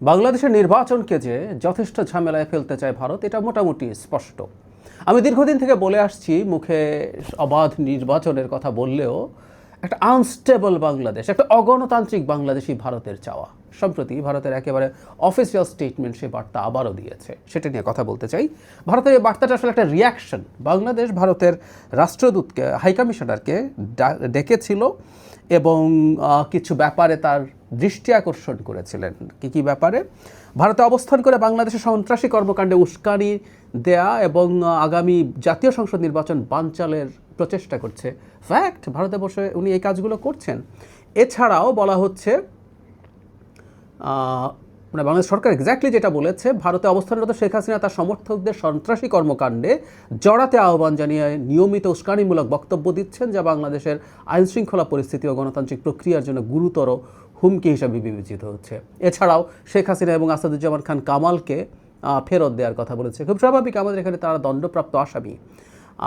বাংলাদেশের নির্বাচনকে যে যথেষ্ট ঝামেলায় ফেলতে চায় ভারত, এটা মোটামুটি স্পষ্ট। আমি দীর্ঘদিন থেকে বলে আসছি, মুখে অবাধ নির্বাচনের কথা বললেও একটা আনস্টেবল বাংলাদেশ, একটা অগণতান্ত্রিক বাংলাদেশই ভারতের চাওয়া। সম্প্রতি ভারতের একেবারে অফিসিয়াল স্টেটমেন্ট সে বার্তা আবারও দিয়েছে, সেটা নিয়ে কথা বলতে চাই। ভারতের এই বার্তাটা আসলে একটা রিয়াকশন। বাংলাদেশ ভারতের রাষ্ট্রদূতকে, হাইকমিশনারকে ডেকেছিল এবং কিছু ব্যাপারে তার দৃষ্টি আকর্ষণ করেছিলেন। কী ব্যাপারে? ভারতে অবস্থান করে বাংলাদেশের সন্ত্রাসী কর্মকাণ্ডে উস্কানি দেয়া এবং আগামী জাতীয় সংসদ নির্বাচন বানচালের প্রচেষ্টা করছে। ফ্যাক্ট, ভারতে বসে উনি এই কাজগুলো করছেন। এছাড়াও বলা হচ্ছে, মানে বাংলাদেশ সরকার এক্স্যাক্টলি যেটা বলেছে, ভারতে অবস্থানরত শেখ হাসিনা তার সমর্থকদের সন্ত্রাসী কর্মকাণ্ডে জড়াতে আহ্বান জানিয়ে নিয়মিত উস্কানিমূলক বক্তব্য দিচ্ছেন, যা বাংলাদেশের আইনশৃঙ্খলা পরিস্থিতি ও গণতান্ত্রিক প্রক্রিয়ার জন্য গুরুতর হুমকি হিসাবে বিবেচিত হচ্ছে। এছাড়াও শেখ হাসিনা এবং আসাদুজ্জামান খান কামালকে ফেরত দেওয়ার কথা বলেছে। খুব স্বাভাবিক, আমাদের এখানে তারা দণ্ডপ্রাপ্ত আসামি।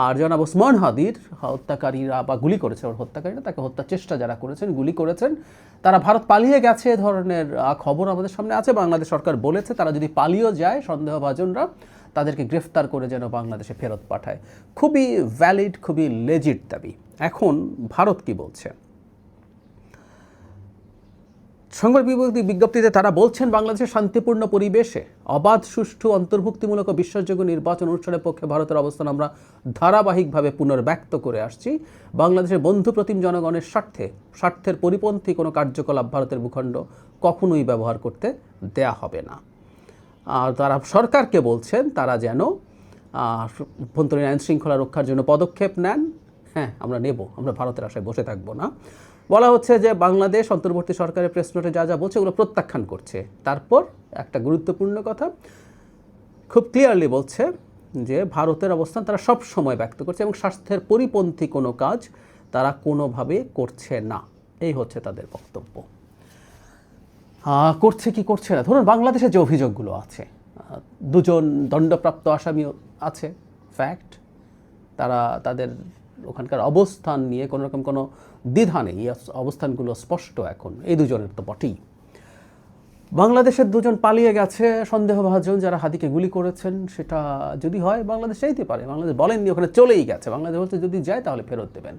আর জনাব ওসমান হাদির হত্যাকারীরা বা গুলি করেছে, ওর হত্যাকারীরা, তাকে হত্যার চেষ্টা যারা করেছেন, গুলি করেছেন, তারা ভারত পালিয়ে গেছে ধরনের খবর আমাদের সামনে আছে। বাংলাদেশ সরকার বলেছে তারা যদি পালিয়েও যায়, সন্দেহভাজনরা, তাদেরকে গ্রেফতার করে যেন বাংলাদেশে ফেরত পাঠায়। খুবই ভ্যালিড, খুবই লেজিট দাবি। এখন ভারত কি বলছে? সংবাদ বিজ্ঞপ্তিতে তারা বলছেন, বাংলাদেশের শান্তিপূর্ণ পরিবেশে অবাধ, সুষ্ঠু, অন্তর্ভুক্তিমূলক ও বিশ্বাসযোগ্য নির্বাচন অনুষ্ঠানের পক্ষে ভারতের অবস্থান আমরা ধারাবাহিকভাবে পুনর্ব্যক্ত করে আসছি। বাংলাদেশের বন্ধুপ্রতিম জনগণের স্বার্থের পরিপন্থী কোনো কার্যকলাপ ভারতের ভূখণ্ড কখনোই ব্যবহার করতে দেয়া হবে না। আর তারা সরকারকে বলছেন তারা যেন অভ্যন্তরীণ আইন শৃঙ্খলা রক্ষার জন্য পদক্ষেপ নেন। হ্যাঁ, আমরা নেব, আমরা ভারতের আশায় বসে থাকবো না। বলা হচ্ছে যে বাংলাদেশ অন্তর্বর্তী সরকারের প্রেস নোটে যা যা বলছে ওগুলো প্রত্যাখ্যান করছে। তারপর একটা গুরুত্বপূর্ণ কথা খুব ক্লিয়ারলি বলছে যে ভারতের অবস্থান তারা সব সময় ব্যক্ত করছে এবং স্বার্থের পরিপন্থী কোনো কাজ তারা কোনোভাবে করছে না। এই হচ্ছে তাদের বক্তব্য। করছে কি করছে না, ধরুন বাংলাদেশে যে অভিযোগগুলো আছে, দুজন দণ্ডপ্রাপ্ত আসামিও আছে, ফ্যাক্ট। তারা তাদের ওখানকার অবস্থান নিয়ে কোনো রকম কোনো দ্বিধা নেই, অবস্থানগুলো স্পষ্ট। এখন এই দুজনের তো বটেই। বাংলাদেশের দুজন পালিয়ে গেছে সন্দেহভাজন, যারা হাদিকে গুলি করেছেন। সেটা যদি হয় বাংলাদেশ চাইতে পারে, বাংলাদেশ বলেননি ওখানে চলেই গেছে, বাংলাদেশ বলছে যদি যায় তাহলে ফেরত দেবেন।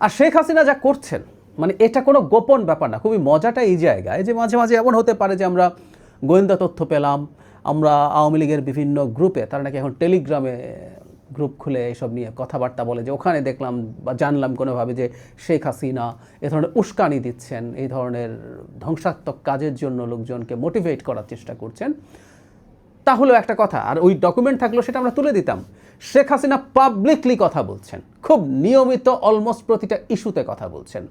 আর শেখ হাসিনা যা করছেন, মানে এটা কোনো গোপন ব্যাপার না। খুবই মজাটা এই জায়গায় যে মাঝে মাঝে এমন হতে পারে যে আমরা গোয়েন্দা তথ্য পেলাম, আমরা আওয়ামী লীগের বিভিন্ন গ্রুপে, তারা নাকি এখন টেলিগ্রামে গ্রুপ খুলে এইসব নিয়ে কথাবার্তা বলে, যে ওখানে দেখলাম বা জানলাম কোনোভাবে যে শেখ হাসিনা এ ধরনের উস্কানি দিচ্ছেন, এই ধরনের ধ্বংসাত্মক কাজের জন্য লোকজনকে মোটিভেট করার চেষ্টা করছেন। তাহলেও একটা কথা, আর ওই ডকুমেন্ট থাকলেও সেটা আমরা তুলে দিতাম। শেখ হাসিনা পাবলিকলি কথা বলছেন, খুব নিয়মিত, অলমোস্ট প্রতিটা ইস্যুতে কথা বলছেন।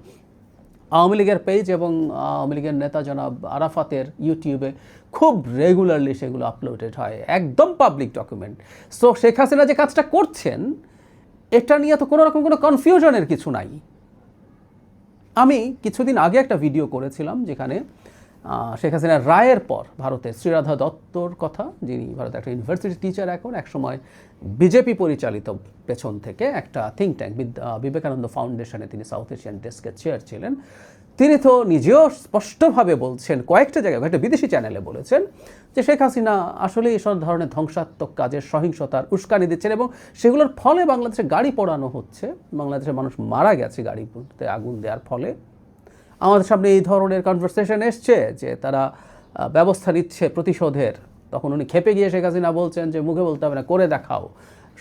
আওয়ামী লীগের পেজ এবং আওয়ামী লীগের নেতা জনাব আরাফাতের ইউটিউবে খুব রেগুলারলি সেগুলো আপলোডেড হয়, একদম public document. So Sheikh Hasina যে কাজটা করছেন, এটা নিয়ে তো কোনো রকম কোনো কনফিউশনের কিছু নাই। আমি কিছুদিন আগে একটা ভিডিও করেছিলাম যেখানে শেখ হাসিনার রায়ের পর ভারতের শ্রীরাধা দত্তর কথা, যিনি ভারতের একটা ইউনিভার্সিটি টিচার, এখন একসময় বিজেপি পরিচালিত পেছন থেকে একটা থিঙ্ক ট্যাঙ্ক বিবেকানন্দ ফাউন্ডেশনে তিনি সাউথ এশিয়ান ডেস্কের চেয়ার ছিলেন। তিনি তো নিজেও স্পষ্টভাবে বলছেন, কয়েকটা জায়গায়, একটা বিদেশি চ্যানেলে বলেছেন যে শেখ হাসিনা আসলে এইসব ধরনের ধ্বংসাত্মক কাজের, সহিংসতার উস্কানি দিচ্ছেন এবং সেগুলোর ফলে বাংলাদেশে গাড়ি পোড়ানো হচ্ছে, বাংলাদেশের মানুষ মারা গেছে গাড়িতে আগুন দেওয়ার ফলে। আমাদের সামনে এই ধরনের কনভারসেশন এসছে যে তারা ব্যবস্থা নিচ্ছে প্রতিশোধের। তখন উনি খেপে গিয়ে শেখ হাসিনা বলছেন যে মুখে বলতে হবে না, করে দেখাও।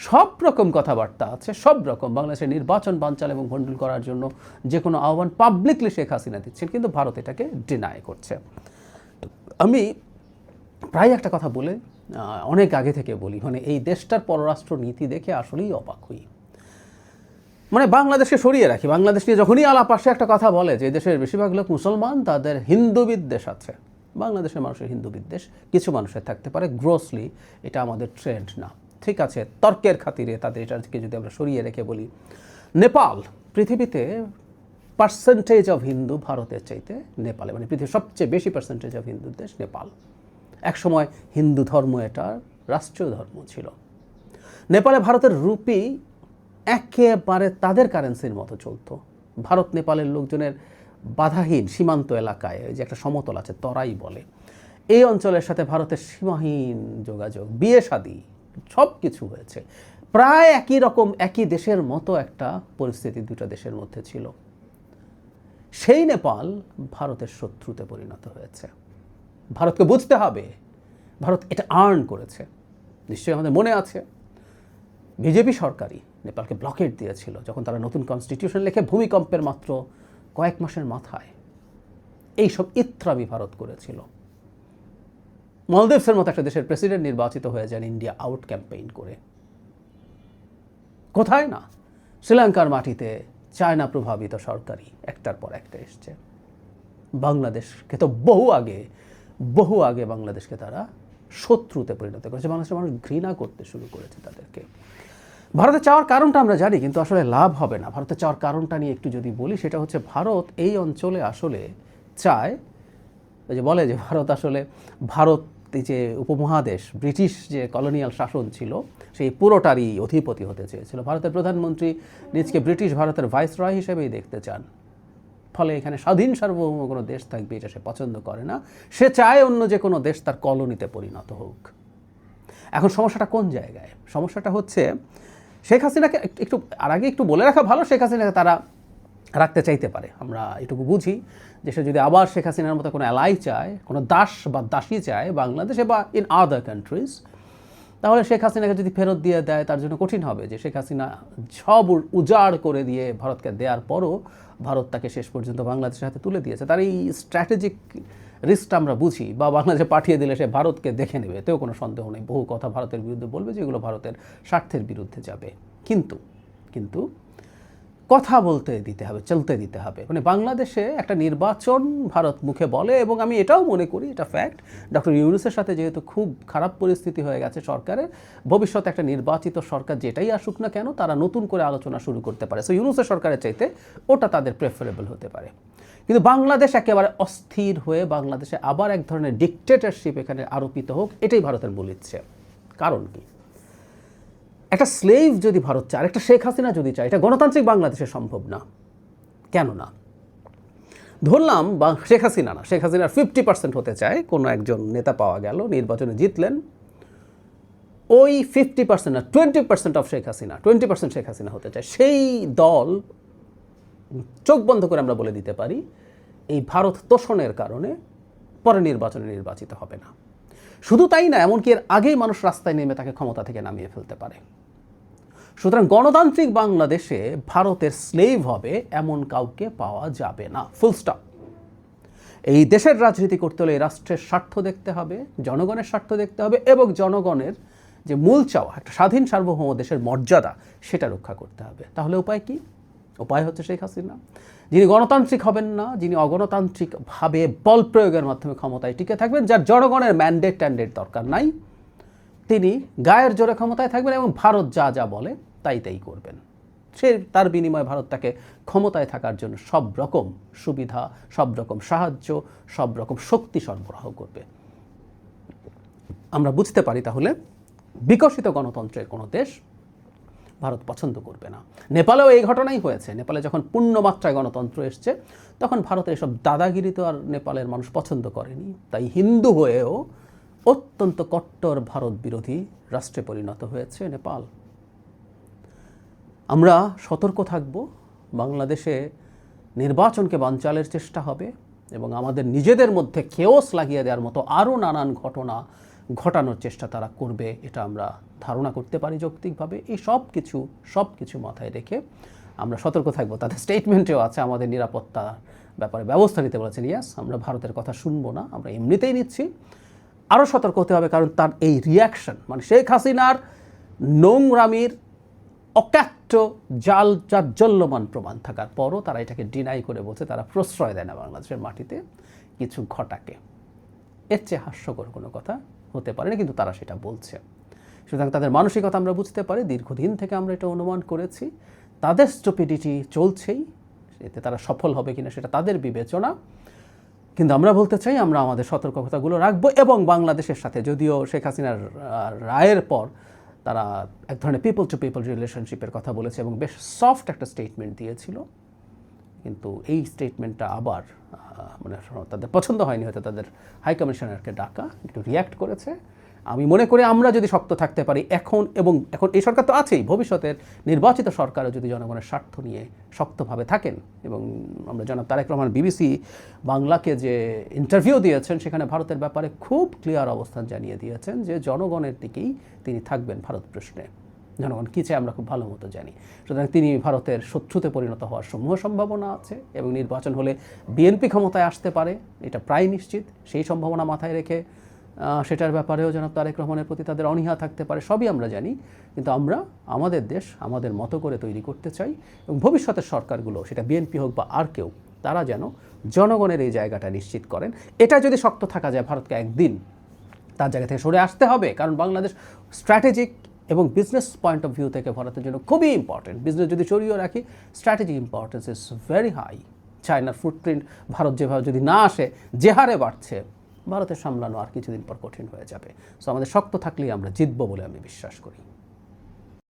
সব রকম কথাবার্তা আছে, সব রকম। বাংলাদেশের নির্বাচন বানচাল এবং ভণ্ডুল করার জন্য যে কোনো আহ্বান পাবলিকলি শেখ হাসিনা দিচ্ছেন, কিন্তু ভারত এটাকে ডিনাই করছে। আমি প্রায় একটা কথা বলে অনেক আগে থেকে বলি, মানে এই দেশটার পররাষ্ট্র নীতি দেখে আসলেই অবাক হই। মানে বাংলাদেশকে সরিয়ে রাখি, বাংলাদেশ নিয়ে যখনই আলাপ আসে একটা কথা বলে যে দেশের বেশিরভাগ লোক মুসলমান, তাদের হিন্দু বিদ্বেষ আছে। বাংলাদেশের মানুষের হিন্দু বিদ্বেষ কিছু মানুষের থাকতে পারে, গ্রোসলি এটা আমাদের ট্রেন্ড না। ঠিক আছে, তর্কের খাতিরে তাদের এটাকে যদি আমরা সরিয়ে রেখে বলি, নেপাল পৃথিবীতে পার্সেন্টেজ অফ হিন্দু ভারতের চাইতে নেপালে, মানে পৃথিবীর সবচেয়ে বেশি পার্সেন্টেজ অফ হিন্দু দেশ নেপাল। একসময় হিন্দু ধর্ম এটা রাষ্ট্রীয় ধর্ম ছিল। নেপালে ভারতের রুপি একেবারে তাদের কারেন্সির মতো চলতো। ভারত নেপালের লোকজনের বাধাহীন সীমান্ত এলাকায়, যে একটা সমতল আছে তরাই বলে, এই অঞ্চলের সাথে ভারতের সীমাহীন যোগাযোগ, বিয়ে শাদী সব কিছু হয়েছে। প্রায় একই রকম, একই দেশের মতো একটা পরিস্থিতি দুটো দেশের মধ্যে ছিল। সেই নেপাল ভারতের শত্রুতে পরিণত হয়েছে। ভারতকে বুঝতে হবে ভারত এটা আর্ন করেছে। নিশ্চয়ই আমাদের মনে আছে বিজেপি সরকারই নেপালকে ব্লকেট দিয়েছিল যখন তারা নতুন কনস্টিটিউশন লিখে ভূমিকম্পের মাত্র কয়েক মাসের মাথায় এইসব ইত্রামি ভারত করেছিল। মলদ্বীপসের মতো একটা দেশের প্রেসিডেন্ট নির্বাচিত হয়ে যান ইন্ডিয়া আউট ক্যাম্পেইন করে। কোথায় না, শ্রীলঙ্কার মাটিতে চায়না প্রভাবিত সরকারি একটার পর একটা এসছে। বাংলাদেশকে তো বহু আগে বাংলাদেশকে তারা শত্রুতে পরিণত করেছে। বাংলাদেশের মানুষ ঘৃণা করতে শুরু করেছে তাদেরকে। ভারতে চাওয়ার কারণটা আমরা জানি, কিন্তু আসলে লাভ হবে না। ভারতে চাওয়ার কারণটা নিয়ে একটু যদি বলি, সেটা হচ্ছে ভারত এই অঞ্চলে আসলে চায়, ওই যে বলে যে ভারত এই যে উপমহাদেশ, ব্রিটিশ যে কলোনিয়াল শাসন ছিল সেই পুরোটারই অধিপতি হতে চেয়েছিল। ভারতের প্রধানমন্ত্রী নিজকে ব্রিটিশ ভারতের ভাইসরয় হিসেবেই দেখতে চান। ফলে এখানে স্বাধীন সার্বভৌম কোনো দেশ থাকবে এটা সে পছন্দ করে না। সে চায় অন্য যে কোনো দেশ তার কলোনিতে পরিণত হোক। এখন সমস্যাটা কোন জায়গায়? সমস্যাটা হচ্ছে শেখ হাসিনাকে একটু আর আগে একটু বলে রাখা ভালো, শেখ হাসিনাকে তারা রাখতে চাইতে পারে। আমরা এটুকু বুঝি যে সে যদি আবার শেখ হাসিনার মতো কোনো অ্যালাই চায়, কোনো দাস বা দাসী চায় বাংলাদেশে বা ইন আদার কান্ট্রিজ, তাহলে শেখ হাসিনাকে যদি ফেরত দিয়ে দেয় তার জন্য কঠিন হবে। যে শেখ হাসিনা সব উজাড় করে দিয়ে ভারতকে দেওয়ার পরও ভারত তাকে শেষ পর্যন্ত বাংলাদেশের হাতে তুলে দিয়েছে। তার এই স্ট্র্যাটেজিক রিস্কটা আমরা বুঝি। বা বাংলাদেশে পাঠিয়ে দিলে সে ভারতকে দেখে নেবে, এতেও কোনো সন্দেহ নেই। বহু কথা ভারতের বিরুদ্ধে বলবে যেগুলো ভারতের স্বার্থের বিরুদ্ধে যাবে। কিন্তু কথা বলতে দিতে হবে, চলতে দিতে হবে। মানে বাংলাদেশে একটা নির্বাচন ভারত মুখে বলে, এবং আমি এটাও মনে করি, এটা ফ্যাক্ট, ডক্টর ইউনূসের সাথে যেহেতু খুব খারাপ পরিস্থিতি হয়ে গেছে সরকারের, ভবিষ্যতে একটা নির্বাচিত সরকার যেটাই আসুক না কেন তারা নতুন করে আলোচনা শুরু করতে পারে। সো ইউনূসের সরকারের চাইতে ওটা তাদের প্রেফারেবল হতে পারে। কিন্তু বাংলাদেশ একেবারে অস্থির হয়ে বাংলাদেশে আবার এক ধরনের ডিকটেটরশিপ এখানে আরোপিত হোক, এটাই ভারতের মূল ইচ্ছে। কারণ কি? একটা স্লেভ যদি ভারত চায়, একটা শেখ হাসিনা যদি চায়, এটা গণতান্ত্রিক বাংলাদেশে সম্ভব না। কেন না? ধরলাম শেখ হাসিনার 50% হতে চায়, কোনো একজন নেতা পাওয়া গেল, নির্বাচনে জিতলেন, ওই 50% না 20% অফ শেখ হাসিনা, 20% শেখ হাসিনা হতে চায়। সেই দল চোখ বন্ধ করে আমরা বলে দিতে পারি এই ভারত তোষণের কারণে পরে নির্বাচনে নির্বাচিত হবে না। শুধু তাই না, এমনকি এর আগেই মানুষ রাস্তায় নেমে তাকে ক্ষমতা থেকে নামিয়ে ফেলতে পারে। সুতরাং গণতান্ত্রিক বাংলাদেশে ভারতের স্লেভ হবে এমন কাউকে পাওয়া যাবে না, ফুল স্টপ। এই দেশের রাজনীতি করতে হলে এই রাষ্ট্রের স্বার্থ দেখতে হবে, জনগণের স্বার্থ দেখতে হবে, এবং জনগণের যে মূল চাওয়া একটা স্বাধীন সার্বভৌম দেশের মর্যাদা সেটা রক্ষা করতে হবে। তাহলে উপায় কি? উপায় হচ্ছে শেখ হাসিনা, যিনি গণতান্ত্রিক হবেন না, যিনি অগণতান্ত্রিকভাবে বল প্রয়োগের মাধ্যমে ক্ষমতায় টিকে থাকবেন, যার জনগণের ম্যান্ডেট দরকার নাই, তিনি গায়ের জোরে ক্ষমতায় থাকবেন এবং ভারত যা যা বলে তাই করবেন। সে তার বিনিময়ে ভারত তাকে ক্ষমতায় থাকার জন্য সব রকম সুবিধা, সব রকম সাহায্য, সব রকম শক্তি সরবরাহ করবে। আমরা বুঝতে পারি তাহলে বিকশিত গণতন্ত্রের কোনো দেশ ভারত পছন্দ করবে না। নেপালেও এই ঘটনাই হয়েছে। নেপালে যখন পূর্ণমাত্রায় গণতন্ত্র এসছে তখন ভারতের এসব দাদাগিরি তো আর নেপালের মানুষ পছন্দ করেনি। তাই হিন্দু হয়েও অত্যন্ত কট্টর ভারত বিরোধী রাষ্ট্রে পরিণত হয়েছে নেপাল। আমরা সতর্ক থাকব। বাংলাদেশে নির্বাচনকে বানচালের চেষ্টা হবে এবং আমাদের নিজেদের মধ্যে কেওস লাগিয়ে দেওয়ার মতো আরও নানান ঘটনা ঘটানোর চেষ্টা তারা করবে, এটা আমরা ধারণা করতে পারি যৌক্তিকভাবে। এই সব কিছু মাথায় রেখে আমরা সতর্ক থাকবো। তাদের স্টেটমেন্টেও আছে আমাদের নিরাপত্তার ব্যাপারে ব্যবস্থা নিতে বলেছেন। ইয়াস, আমরা ভারতের কথা শুনবো না, আমরা এমনিতেই নিচ্ছি। আরও সতর্ক হতে হবে, কারণ তার এই রিয়াকশন, মানে শেখ হাসিনার নোংরামির অকাট্য জাল জাজ্জল্যমান প্রমাণ থাকার পরও তারা এটাকে ডিনাই করে বলছে তারা প্রশ্রয় দেয় না বাংলাদেশের মাটিতে কিছু ঘটাকে। এর চেয়ে হাস্যকর কোনো কথা হতে পারে না, কিন্তু তারা সেটা বলছে। সুতরাং তাদের মানসিকতা আমরা বুঝতে পারি। দীর্ঘদিন থেকে আমরা এটা অনুমান করেছি। তাদের স্টুপিডিটি চলছেই, এতে তারা সফল হবে কিনা সেটা তাদের বিবেচনা। কিন্তু আমরা বলতে চাই আমরা আমাদের সতর্কতাগুলো রাখবো, এবং বাংলাদেশের সাথে যদিও শেখ হাসিনার রায়ের পর তারা এক ধরনের পিপল টু পিপল রিলেশনশিপের কথা বলেছে এবং বেশ সফট একটা স্টেটমেন্ট দিয়েছিল, কিন্তু এই স্টেটমেন্টটা আবার মানে তাদের পছন্দ হয়নি, হয়তো তাদের হাই কমিশনারকে ডাকা একটু রিয়্যাক্ট করেছে। আমি মনে করি আমরা যদি শক্ত থাকতে পারি এখন, এবং এখন এই সরকার তো আছেই, ভবিষ্যতের নির্বাচিত সরকারও যদি জনগণের স্বার্থ নিয়ে শক্তভাবে থাকেন, এবং আমরা জনাব তারেক রহমান বিবিসি বাংলাকে যে ইন্টারভিউ দিয়েছেন সেখানে ভারতের ব্যাপারে খুব ক্লিয়ার অবস্থান জানিয়ে দিয়েছেন যে জনগণের দিকেই তিনি থাকবেন ভারত প্রশ্নে। জনগণ কী চায় আমরা খুব ভালো মতো জানি। সুতরাং তিনি ভারতের শত্রুতে পরিণত হওয়ার সমূহ সম্ভাবনা আছে, এবং নির্বাচন হলে বিএনপি ক্ষমতায় আসতে পারে, এটা প্রায় নিশ্চিত। সেই সম্ভাবনা মাথায় রেখে সেটার ব্যাপারেও জনাব তারেক রহমানের প্রতি তাদের অনীহা থাকতে পারে, সবই আমরা জানি। কিন্তু আমরা আমাদের দেশ আমাদের মতো করে তৈরি করতে চাই, এবং ভবিষ্যতের সরকারগুলো, সেটা বিএনপি হোক বা আর কেউ, তারা যেন জনগণের এই জায়গাটা নিশ্চিত করেন। এটা যদি শক্ত থাকা যায়, ভারতকে একদিন তার জায়গা থেকে সরে আসতে হবে, কারণ বাংলাদেশ স্ট্র্যাটেজিক এবং বিজনেস পয়েন্ট অফ ভিউ থেকে ভারতের জন্য খুবই ইম্পর্টেন্ট। বিজনেস যদি সরিয়ে রাখি, strategic importance is very high. চায়নার ফুটপ্রিন্ট ভারত যেভাবে যদি না আসে, যে হারে বাড়ছে, ভারতের সামলানো আর কিছুদিন পর কঠিন হয়ে যাবে। সো আমাদের শক্ত থাকলেই আমরা জিতবো বলে আমি বিশ্বাস করি।